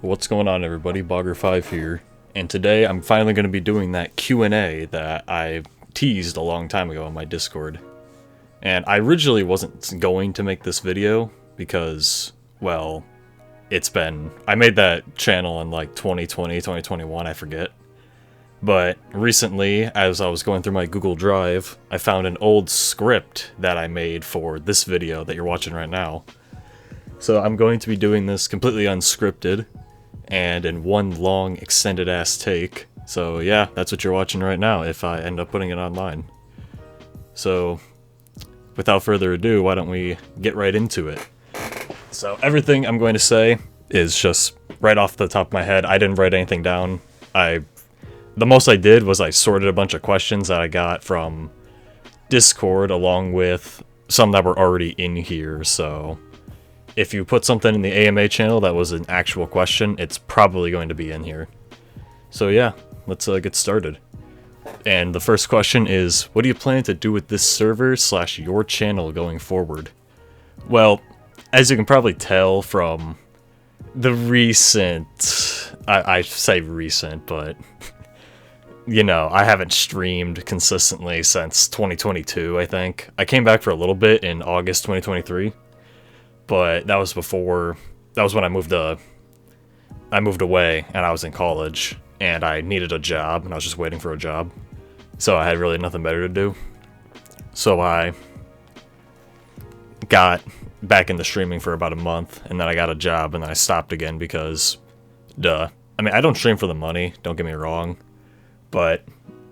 What's going on, everybody? Bogger5 here, and today I'm finally going to be doing that Q&A that I teased a long time ago on my Discord. And I originally wasn't going to make this video because, well, I made that channel in like 2020, 2021, I forget. But recently, as I was going through my Google Drive, I found an old script that I made for this video that you're watching right now. So I'm going to be doing this completely unscripted, and in one long, extended-ass take. So yeah, that's what you're watching right now, if I end up putting it online. So, without further ado, why don't we get right into it. So everything I'm going to say is just right off the top of my head. I didn't write anything down. The most I did was I sorted a bunch of questions that I got from Discord, along with some that were already in here, so if you put something in the AMA channel that was an actual question, it's probably going to be in here. So yeah, let's get started. And the first question is, what do you plan to do with this server / your channel going forward? Well, as you can probably tell from the recent, I say recent, but you know, I haven't streamed consistently since 2022, I think. I came back for a little bit in August 2023. But that was when I moved away and I was in college and I needed a job and I was just waiting for a job. So I had really nothing better to do. So I got back into streaming for about a month, and then I got a job, and then I stopped again because, duh. I mean, I don't stream for the money, don't get me wrong, but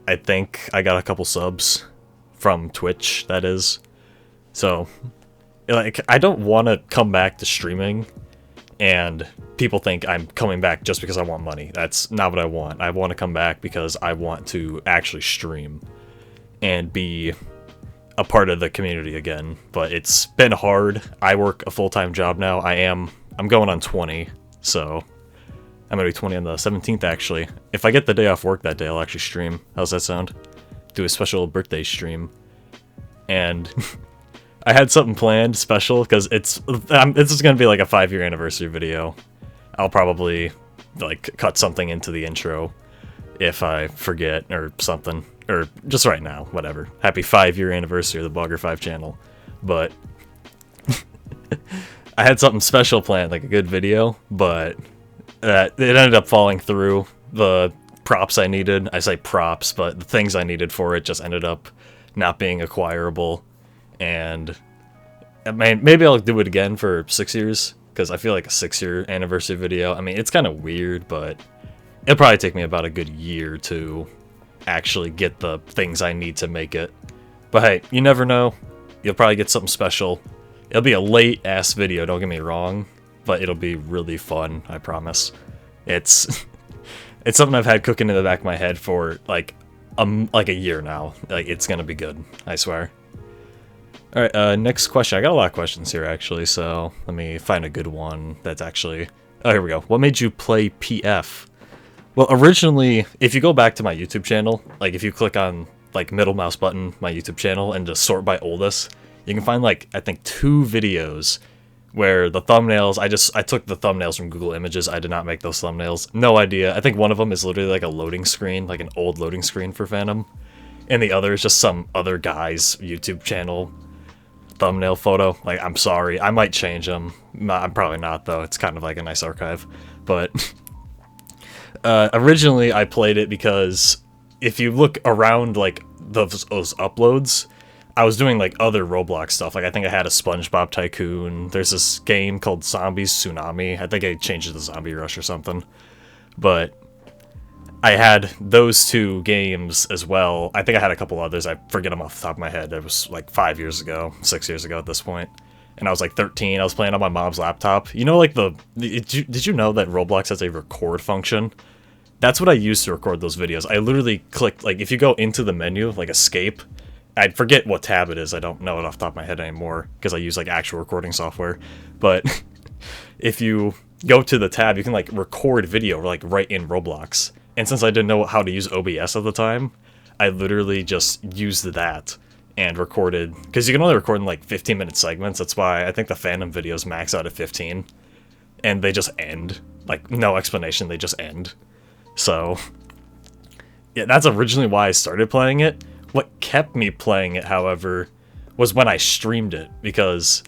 I think I got a couple subs from Twitch, that is. So like, I don't want to come back to streaming and people think I'm coming back just because I want money. That's not what I want. I want to come back because I want to actually stream and be a part of the community again. But it's been hard. I work a full-time job now. I'm going on 20, so I'm going to be 20 on the 17th, actually. If I get the day off work that day, I'll actually stream. How's that sound? Do a special birthday stream. And I had something planned special because this is gonna be like a 5-year anniversary video. I'll probably like cut something into the intro if I forget or something, or just right now, whatever. Happy 5-year anniversary of the Bogger5 channel. But I had something special planned, like a good video, but it ended up falling through. The props I needed, I say props, but the things I needed for it just ended up not being acquirable. And I mean, maybe I'll do it again for 6 years, because I feel like a 6-year anniversary video, I mean, it's kind of weird, but it'll probably take me about a good year to actually get the things I need to make it. But hey, you never know. You'll probably get something special. It'll be a late-ass video, don't get me wrong, but it'll be really fun, I promise. It's something I've had cooking in the back of my head for like a year now. Like, it's gonna be good, I swear. Alright, next question. I got a lot of questions here, actually, so let me find a good one that's actually... Oh, here we go. What made you play PF? Well, originally, if you go back to my YouTube channel, like, if you click on, like, middle mouse button, my YouTube channel, and just sort by oldest, you can find, like, I think 2 videos where the thumbnails... I took the thumbnails from Google Images. I did not make those thumbnails. No idea. I think one of them is literally, like, a loading screen, like an old loading screen for Phantom, and the other is just some other guy's YouTube channel thumbnail photo. Like, I'm sorry, I might change them. I'm probably not, though. It's kind of like a nice archive. But originally I played it because if you look around like those uploads, I was doing like other Roblox stuff. Like, I think I had a SpongeBob Tycoon. There's this game called Zombies Tsunami. I think I changed it to Zombie Rush or something. But I had those 2 games as well. I think I had a couple others. I forget them off the top of my head. It was like 5 years ago, 6 years ago at this point. And I was like 13. I was playing on my mom's laptop. You know, like did you know that Roblox has a record function? That's what I used to record those videos. I literally clicked, like, if you go into the menu, like escape, I forget what tab it is. I don't know it off the top of my head anymore because I use like actual recording software. But if you go to the tab, you can like record video like right in Roblox. And since I didn't know how to use OBS at the time, I literally just used that and recorded, because you can only record in like 15-minute segments. That's why I think the Phantom videos max out at 15. and they just end. Like, no explanation, they just end. So, yeah, that's originally why I started playing it. What kept me playing it, however, was when I streamed it, because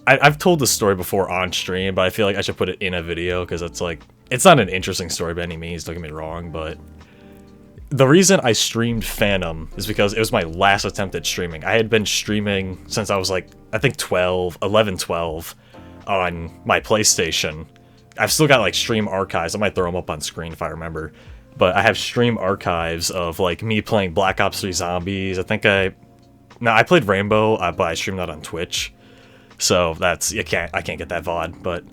I've told this story before on stream, but I feel like I should put it in a video, because it's like, it's not an interesting story by any means, don't get me wrong, but the reason I streamed Phantom is because it was my last attempt at streaming. I had been streaming since I was like, I think 12 on my PlayStation. I've still got like stream archives, I might throw them up on screen if I remember, but I have stream archives of like me playing Black Ops 3 Zombies. I played Rainbow, but I streamed that on Twitch. So that's, I can't get that VOD, but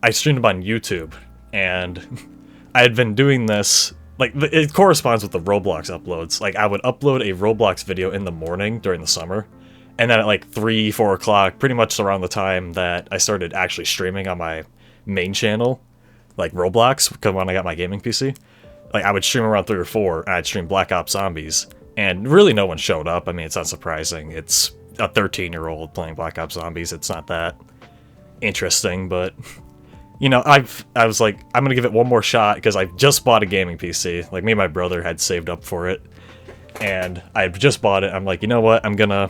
I streamed them on YouTube, and I had been doing this, like, it corresponds with the Roblox uploads. Like, I would upload a Roblox video in the morning during the summer, and then at like 3, 4 o'clock, pretty much around the time that I started actually streaming on my main channel, like Roblox, because when I got my gaming PC, like, I would stream around 3 or 4, and I'd stream Black Ops Zombies, and really no one showed up. I mean, it's not surprising. It's a 13-year-old playing Black Ops Zombies. It's not that interesting, but, you know, I was like, I'm gonna give it one more shot, because I just bought a gaming PC. Like, me and my brother had saved up for it, and I just bought it. I'm like, you know what, I'm gonna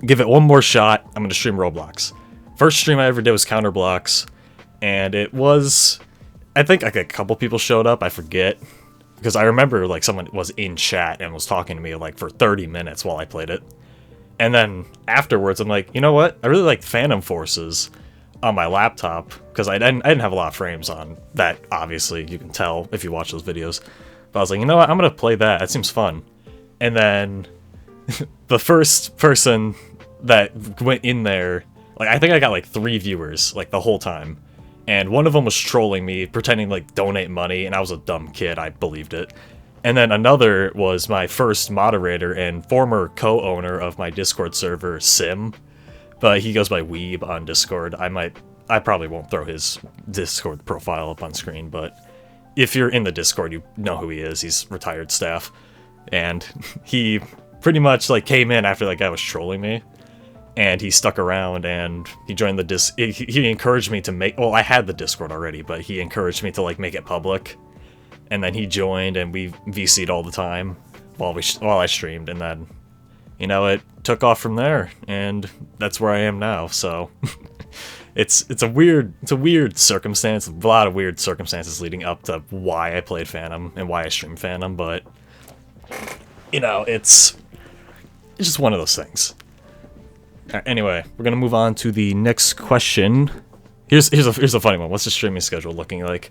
give it one more shot. I'm gonna stream Roblox. First stream I ever did was Counterblocks, and it was, I think like a couple people showed up, I forget, because I remember like someone was in chat and was talking to me like for 30 minutes while I played it. And then afterwards, I'm like, you know what? I really like Phantom Forces on my laptop, because I didn't have a lot of frames on that, obviously, you can tell if you watch those videos. But I was like, you know what? I'm going to play that. That seems fun. And then the first person that went in there, like, I think I got like 3 viewers, like, the whole time. And one of them was trolling me, pretending like donate money, and I was a dumb kid. I believed it. And then another was my first moderator and former co-owner of my Discord server, Sim. But he goes by Weeb on Discord. I probably won't throw his Discord profile up on screen, but if you're in the Discord, you know who he is. He's retired staff. And he pretty much like came in after that guy was trolling me. And he stuck around, and he joined the he encouraged me to make, well, I had the Discord already, but he encouraged me to like make it public. And then he joined, and we VC'd all the time while I streamed, and then, you know, it took off from there, and that's where I am now. So it's a weird circumstance, a lot of weird circumstances leading up to why I played Phantom and why I streamed Phantom, but, you know, it's just one of those things. Anyway, we're gonna move on to the next question. Here's a funny one. What's the streaming schedule looking like?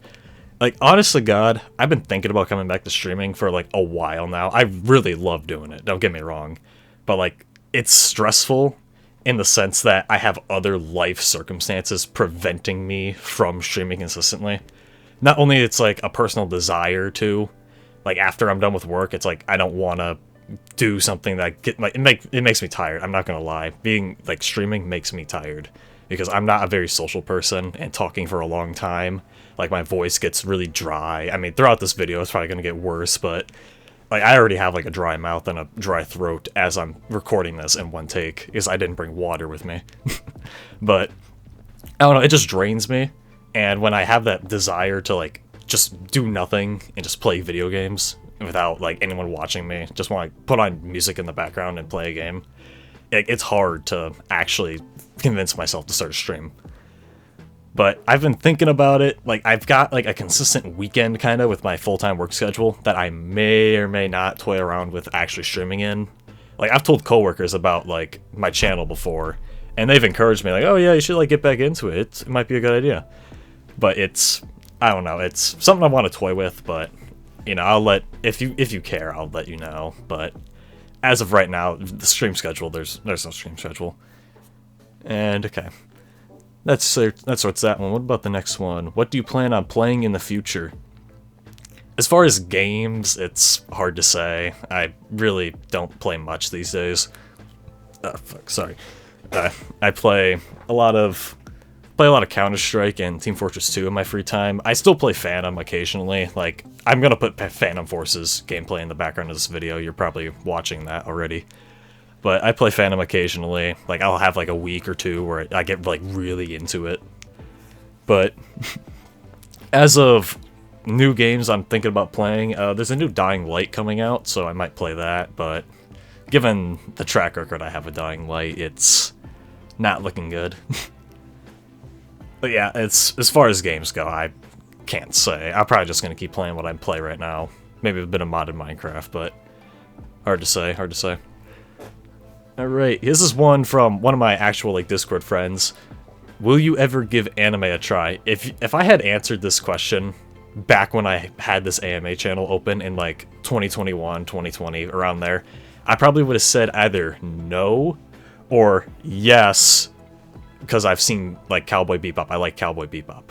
Like, honest to God, I've been thinking about coming back to streaming for, like, a while now. I really love doing it, don't get me wrong. But, like, it's stressful in the sense that I have other life circumstances preventing me from streaming consistently. Not only it's, like, a personal desire to, like, after I'm done with work, it's like, I don't want to do something that, it makes me tired, I'm not gonna lie. Being, like, streaming makes me tired. Because I'm not a very social person, and talking for a long time, like, my voice gets really dry. I mean, throughout this video, it's probably gonna get worse, but, like, I already have, like, a dry mouth and a dry throat as I'm recording this in one take, because I didn't bring water with me. But, I don't know, it just drains me, and when I have that desire to, like, just do nothing and just play video games without, like, anyone watching me, just want to put on music in the background and play a game, it's hard to actually convince myself to start a stream. But I've been thinking about it. Like, I've got like a consistent weekend kind of with my full-time work schedule that I may or may not toy around with actually streaming in. Like, I've told coworkers about like my channel before, and they've encouraged me like, oh yeah, you should like get back into it. It might be a good idea. But it's, I don't know, it's something I want to toy with, but, you know, I'll let, if you care, I'll let you know. But as of right now, the stream schedule, there's no stream schedule. And, okay. That sorts that one. What about the next one? What do you plan on playing in the future? As far as games, it's hard to say. I really don't play much these days. Sorry. I play a lot of Counter-Strike and Team Fortress 2 in my free time. I still play Phantom occasionally. Like, I'm gonna put Phantom Forces gameplay in the background of this video. You're probably watching that already. But I play Phantom occasionally. Like, I'll have like a week or two where I get like really into it. But as of new games I'm thinking about playing, there's a new Dying Light coming out, so I might play that, but given the track record I have with Dying Light, it's not looking good. But yeah, it's as far as games go, I can't say. I'm probably just going to keep playing what I play right now. Maybe a bit of modded Minecraft, but hard to say, hard to say. Alright, this is one from one of my actual like Discord friends. Will you ever give anime a try? If I had answered this question back when I had this AMA channel open in like 2021, 2020, around there, I probably would have said either no or yes, because I've seen like Cowboy Bebop. I like Cowboy Bebop.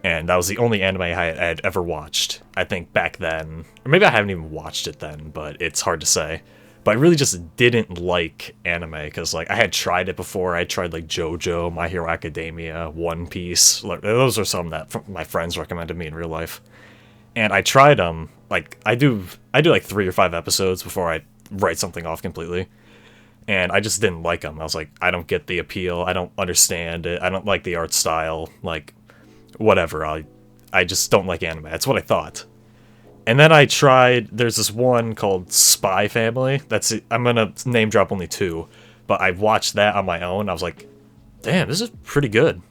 And that was the only anime I had ever watched, I think, back then. Or maybe I haven't even watched it then, but it's hard to say. But I really just didn't like anime, because like I had tried it before. I tried like JoJo, My Hero Academia, One Piece. Like, those are some that my friends recommended me in real life. And I tried them. Like I do like 3 or 5 episodes before I write something off completely. And I just didn't like them. I was like, I don't get the appeal. I don't understand it. I don't like the art style. Like, whatever. I just don't like anime. That's what I thought. And then I tried, there's this one called Spy Family. That's it. I'm gonna name drop only 2, but I watched that on my own. I was like, damn, this is pretty good.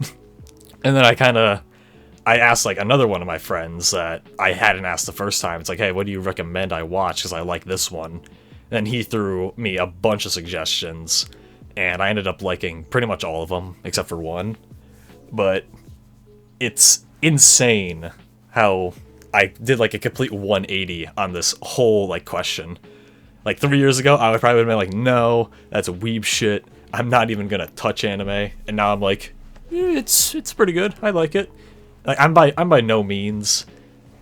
And then I asked like another one of my friends that I hadn't asked the first time. It's like, hey, what do you recommend I watch? Because I like this one. Then he threw me a bunch of suggestions, and I ended up liking pretty much all of them, except for one. But it's insane how I did like a complete 180 on this whole like question. Like 3 years ago, I would probably have been like, no, that's weeb shit. I'm not even gonna touch anime. And now I'm like, it's pretty good. I like it. Like I'm by no means,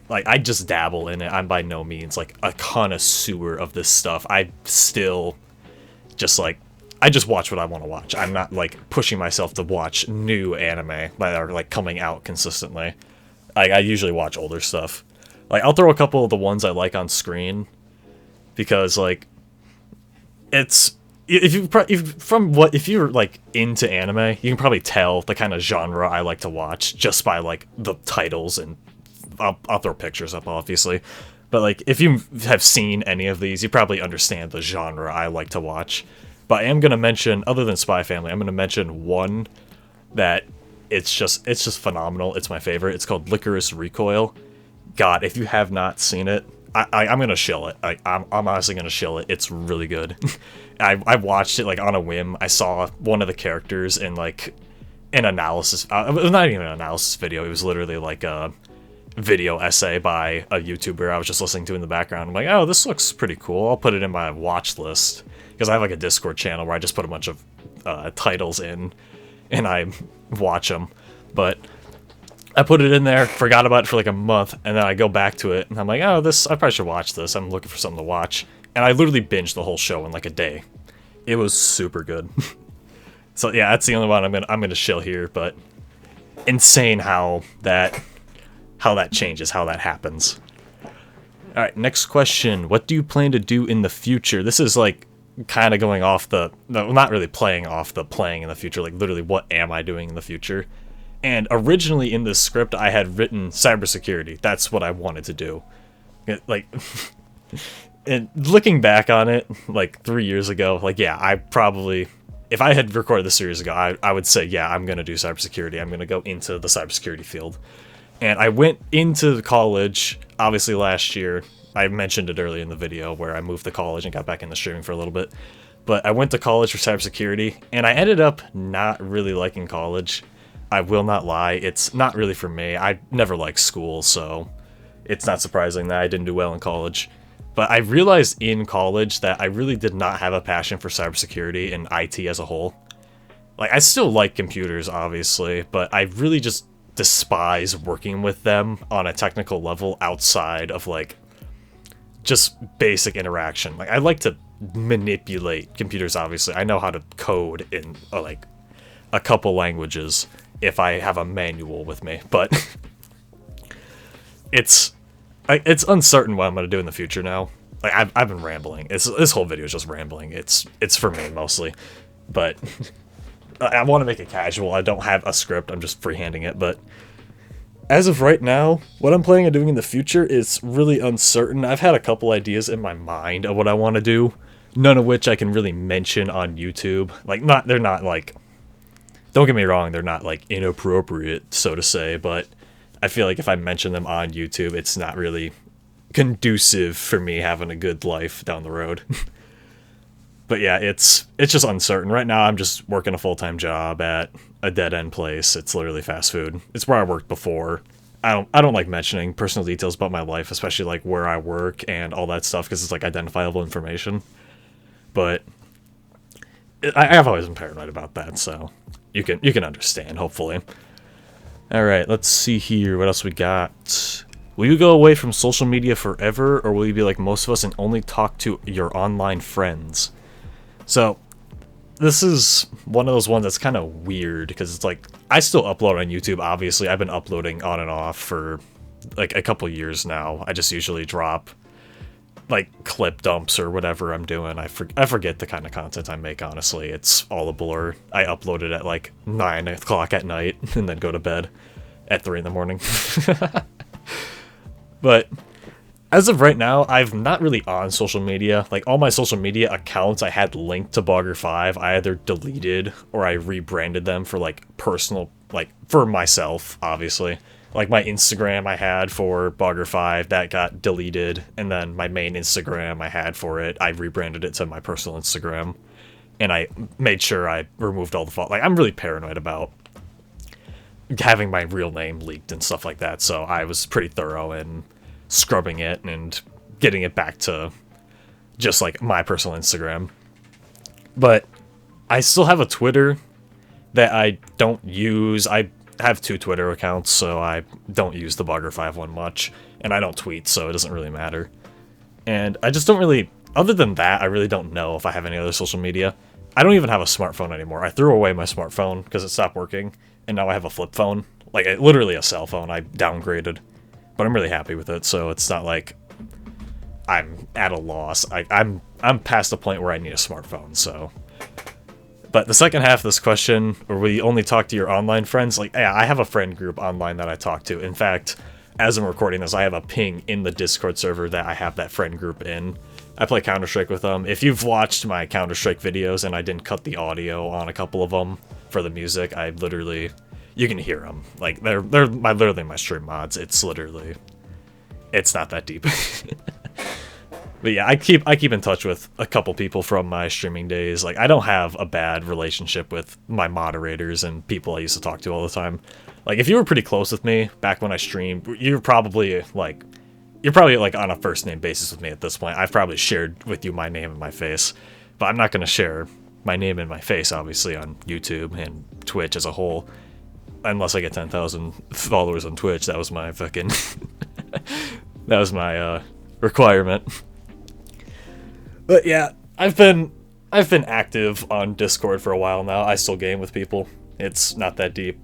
like I just dabble in it. I'm by no means like a connoisseur of this stuff. I still just like, I just watch what I want to watch. I'm not like pushing myself to watch new anime that are like coming out consistently. Like I usually watch older stuff. Like I'll throw a couple of the ones I like on screen, because like it's if you're like into anime, you can probably tell the kind of genre I like to watch just by like the titles, and I'll throw pictures up obviously. But like if you have seen any of these, you probably understand the genre I like to watch. But I am gonna mention, other than Spy Family, I'm gonna mention one that it's just phenomenal. It's my favorite. It's called Licorice Recoil. God, if you have not seen it, I'm gonna shill it. I'm honestly gonna shill it. It's really good. I watched it like on a whim. I saw one of the characters in like an analysis. It was not even an analysis video. It was literally like a video essay by a YouTuber I was just listening to in the background. I'm like, oh, this looks pretty cool. I'll put it in my watch list, because I have like a Discord channel where I just put a bunch of titles in, and I watch them. But I put it in there, forgot about it for like a month, and then I go back to it, and I'm like, oh, I probably should watch this. I'm looking for something to watch. And I literally binged the whole show in like a day. It was super good. So yeah, that's the only one I'm gonna shill here, but insane how that changes, how that happens. Alright, next question. What do you plan to do in the future? This is like kind of going off no, not really playing off the playing in the future, like literally what am I doing in the future? And originally in this script I had written cybersecurity. That's what I wanted to do. Like, and looking back on it, like 3 years ago, like yeah, I probably, if I had recorded this series ago, I would say, yeah, I'm gonna do cybersecurity. I'm gonna go into the cybersecurity field. And I went into college, obviously last year. I mentioned it earlier in the video where I moved to college and got back into streaming for a little bit. But I went to college for cybersecurity, and I ended up not really liking college. I will not lie, it's not really for me. I never liked school, so it's not surprising that I didn't do well in college. But I realized in college that I really did not have a passion for cybersecurity and IT as a whole. Like, I still like computers, obviously, but I really just despise working with them on a technical level outside of like just basic interaction. Like I like to manipulate computers, obviously. I know how to code in like a couple languages if I have a manual with me, but it's uncertain what I'm going to do in the future now. Like I've been rambling. This whole video is just rambling. It's for me mostly. But I want to make it casual. I don't have a script. I'm just freehanding it. But as of right now, what I'm planning on doing in the future is really uncertain. I've had a couple ideas in my mind of what I want to do, none of which I can really mention on YouTube. Like, they're not like, don't get me wrong, they're not like inappropriate, so to say, but I feel like if I mention them on YouTube, it's not really conducive for me having a good life down the road. But yeah, it's just uncertain. Right now, I'm just working a full-time job at a dead-end place. It's literally fast food. It's where I worked before. I don't like mentioning personal details about my life, especially like where I work and all that stuff, because it's like identifiable information. But I've always been paranoid about that, so you can understand, hopefully. All right, let's see here. What else we got? Will you go away from social media forever, or will you be like most of us and only talk to your online friends? So, this is one of those ones that's kind of weird, because it's like, I still upload on YouTube, obviously. I've been uploading on and off for like a couple years now. I just usually drop like clip dumps or whatever I'm doing. I forget the kind of content I make, honestly. It's all a blur. I upload it at like 9 o'clock at night and then go to bed at 3 in the morning. But as of right now, I'm not really on social media. Like, all my social media accounts I had linked to Bogger5, I either deleted or I rebranded them for, like, personal, like, for myself, obviously. Like, my Instagram I had for Bogger5, that got deleted, and then my main Instagram I had for it, I rebranded it to my personal Instagram, and I made sure I removed all the like, I'm really paranoid about having my real name leaked and stuff like that, so I was pretty thorough in scrubbing it and getting it back to just like my personal Instagram. But I still have a Twitter that I don't use. I have 2 Twitter accounts, so I don't use the Bogger5 one much, and I don't tweet, so it doesn't really matter. And I just don't really, other than that, I really don't know if I have any other social media. I don't even have a smartphone anymore. I threw away my smartphone because it stopped working, and now I have a flip phone. Like, literally a cell phone I downgraded. But I'm really happy with it, so it's not like I'm at a loss. I'm past the point where I need a smartphone, so. But the second half of this question, where we only talk to your online friends, like, yeah, I have a friend group online that I talk to. In fact, as I'm recording this, I have a ping in the Discord server that I have that friend group in. I play Counter-Strike with them. If you've watched my Counter-Strike videos and I didn't cut the audio on a couple of them for the music, I literally... You can hear them. Like, they're literally my stream mods. It's literally... It's not that deep. But yeah, I keep in touch with a couple people from my streaming days. Like, I don't have a bad relationship with my moderators and people I used to talk to all the time. Like, if you were pretty close with me back when I streamed, you're probably like on a first name basis with me at this point. I've probably shared with you my name and my face. But I'm not going to share my name and my face, obviously, on YouTube and Twitch as a whole. Unless I get 10,000 followers on Twitch. That was my fucking... that was my, requirement. But yeah, I've been active on Discord for a while now. I still game with people. It's not that deep.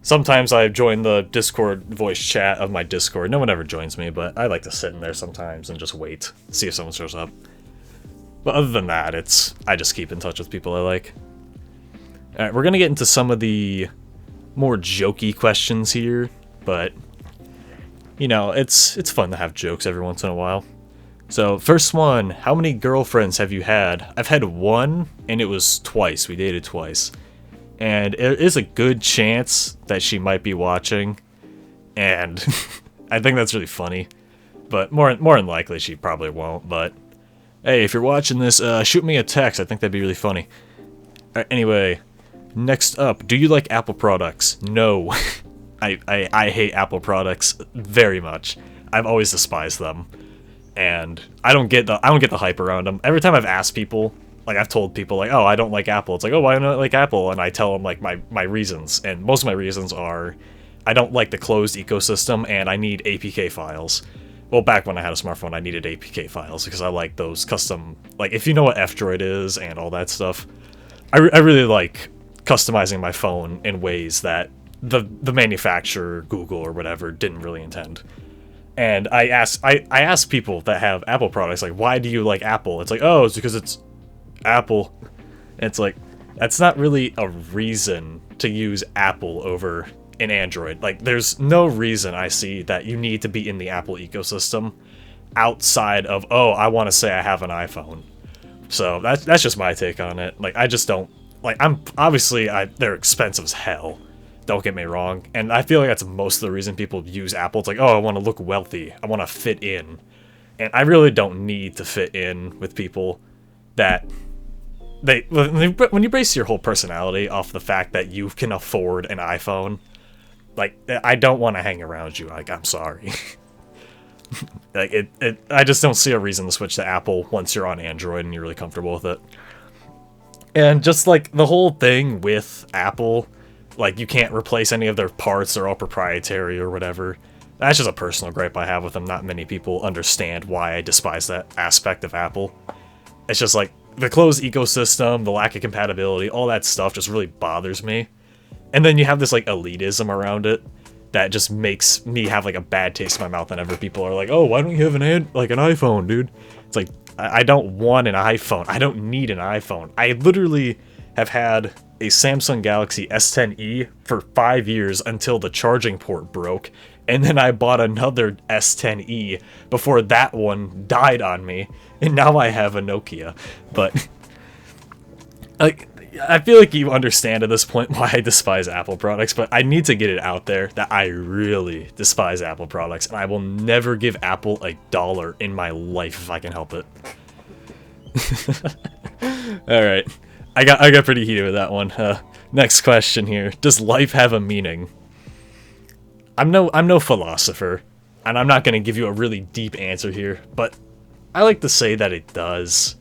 Sometimes I join the Discord voice chat of my Discord. No one ever joins me, but I like to sit in there sometimes and just wait. See if someone shows up. But other than that, I just keep in touch with people I like. Alright, we're gonna get into some of the more jokey questions here, but you know, it's fun to have jokes every once in a while. So, first one, how many girlfriends have you had? I've had one, and it was twice. We dated twice. And it is a good chance that she might be watching, and I think that's really funny. But more than likely, she probably won't, but hey, if you're watching this, shoot me a text. I think that'd be really funny. Anyway, next up, do you like Apple products? No. I hate Apple products very much. I've always despised them. And I don't get the hype around them. Every time I've asked people, like I've told people like, "Oh, I don't like Apple." It's like, "Oh, why don't I like Apple?" And I tell them like my reasons. And most of my reasons are I don't like the closed ecosystem and I need APK files. Well, back when I had a smartphone, I needed APK files because I like those custom, like if you know what F-Droid is and all that stuff. I really like customizing my phone in ways that the manufacturer, Google or whatever, didn't really intend. And I ask people that have Apple products, like, why do you like Apple? It's like, oh, it's because it's Apple. And it's like, That's not really a reason to use Apple over an Android. Like, there's no reason I see that you need to be in the Apple ecosystem outside of, oh, I want to say I have an iPhone. So that's just my take on it. Like, I just don't, like, I'm obviously they're expensive as hell. Don't get me wrong. And I feel like that's most of the reason people use Apple. It's like, oh, I want to look wealthy. I want to fit in. And I really don't need to fit in with people that when you base your whole personality off the fact that you can afford an iPhone, like, I don't want to hang around you. Like, I'm sorry. Like, I just don't see a reason to switch to Apple once you're on Android and you're really comfortable with it. And just, like, the whole thing with Apple, like, you can't replace any of their parts, they're all proprietary or whatever. That's just a personal gripe I have with them. Not many people understand why I despise that aspect of Apple. It's just, like, the closed ecosystem, the lack of compatibility, all that stuff just really bothers me. And then you have this, like, elitism around it that just makes me have, like, a bad taste in my mouth whenever people are like, oh, why don't you have an iPhone, dude? It's like, I don't want an iPhone. I don't need an iPhone. I literally have had a Samsung Galaxy S10e for 5 years until the charging port broke, and then I bought another S10e before that one died on me, and now I have a Nokia. But, like, I feel like you understand at this point why I despise Apple products, but I need to get it out there that I really despise Apple products, and I will never give Apple $1 in my life if I can help it. Alright. I got pretty heated with that one. Next question here. Does life have a meaning? I'm no philosopher, and I'm not going to give you a really deep answer here, but I like to say that it does.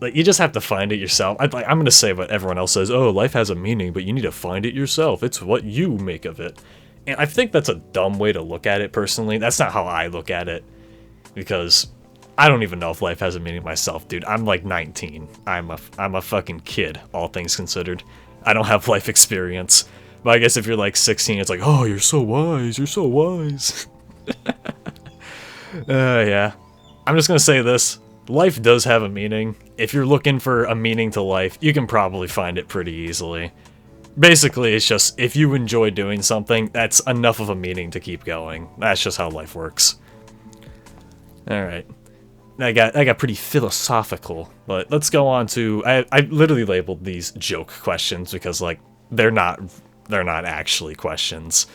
Like, you just have to find it yourself. I'm going to say what everyone else says. Oh, life has a meaning, but you need to find it yourself. It's what you make of it. And I think that's a dumb way to look at it, personally. That's not how I look at it. Because I don't even know if life has a meaning myself, dude. I'm like 19. I'm a fucking kid, all things considered. I don't have life experience. But I guess if you're like 16, it's like, oh, you're so wise. You're so wise. Yeah. I'm just going to say this. Life does have a meaning. If you're looking for a meaning to life, you can probably find it pretty easily. Basically, it's just, if you enjoy doing something, that's enough of a meaning to keep going. That's just how life works. Alright. I got pretty philosophical, but let's go on to... I literally labeled these joke questions because, like, they're not actually questions.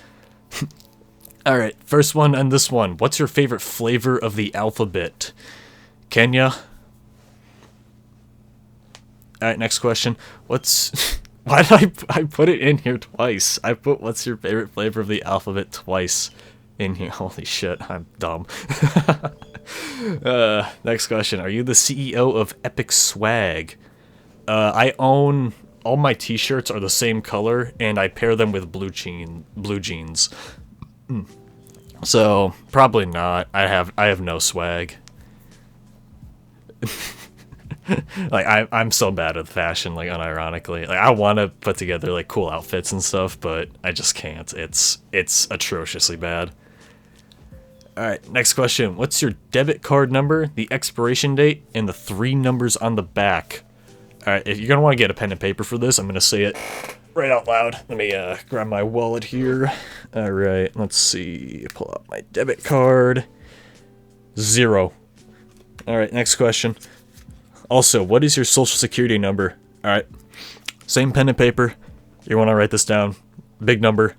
Alright, first one and this one. What's your favorite flavor of the alphabet? Kenya? Alright, next question. Why did I put it in here twice? I put what's your favorite flavor of the alphabet twice in here. Holy shit, I'm dumb. Next question. Are you the CEO of Epic Swag? I own... All my t-shirts are the same color, and I pair them with blue jeans. So, probably not. I have no swag. Like, I'm so bad at fashion, like, unironically. Like, I want to put together, like, cool outfits and stuff, but I just can't. It's atrociously bad. Alright, next question. What's your debit card number, the expiration date, and the 3 numbers on the back? Alright, if you're going to want to get a pen and paper for this, I'm going to say it right out loud. Let me grab my wallet here. Alright, let's see. Pull out my debit card. 0. Alright, next question. Also, what is your social security number? Alright, same pen and paper. You want to write this down. Big number.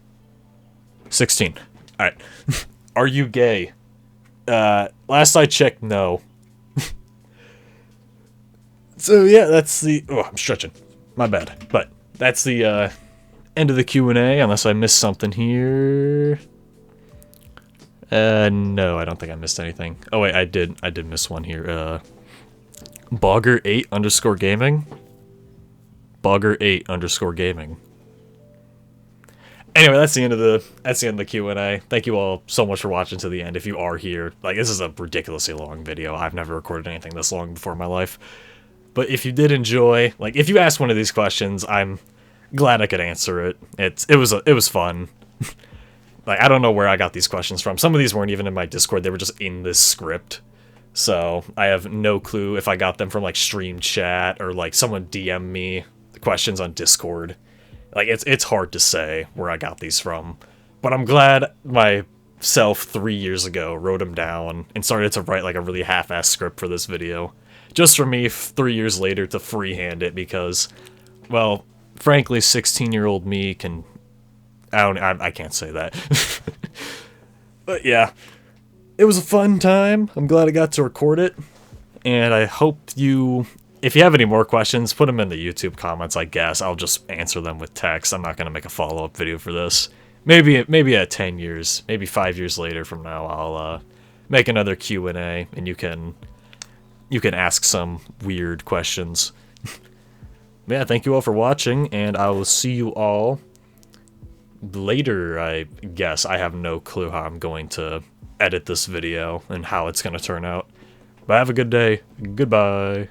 16. Alright. Are you gay? Last I checked, no. So yeah, that's the... Oh, I'm stretching. My bad. But that's the end of the Q&A, unless I missed something here. No, I don't think I missed anything. Oh wait, I did miss one here. Bogger8_gaming? Bogger8_gaming. Anyway, that's the end of the Q&A. Thank you all so much for watching to the end. If you are here, like, this is a ridiculously long video. I've never recorded anything this long before in my life. But if you did enjoy, like, if you asked one of these questions, I'm glad I could answer it. It was fun. Like, I don't know where I got these questions from. Some of these weren't even in my Discord. They were just in this script. So I have no clue if I got them from, like, stream chat or, like, someone DM me questions on Discord. Like, it's hard to say where I got these from, but I'm glad myself 3 years ago wrote them down and started to write like a really half-assed script for this video, just for me 3 years later to freehand it, because, well, frankly, 16-year-old me can... I can't say that. But yeah, it was a fun time. I'm glad I got to record it, and I hope you... If you have any more questions, put them in the YouTube comments, I guess. I'll just answer them with text. I'm not going to make a follow-up video for this. Maybe at 10 years, maybe 5 years later from now, I'll make another Q&A, and you can ask some weird questions. Yeah, thank you all for watching, and I will see you all later, I guess. I have no clue how I'm going to edit this video and how it's going to turn out. But have a good day. Goodbye.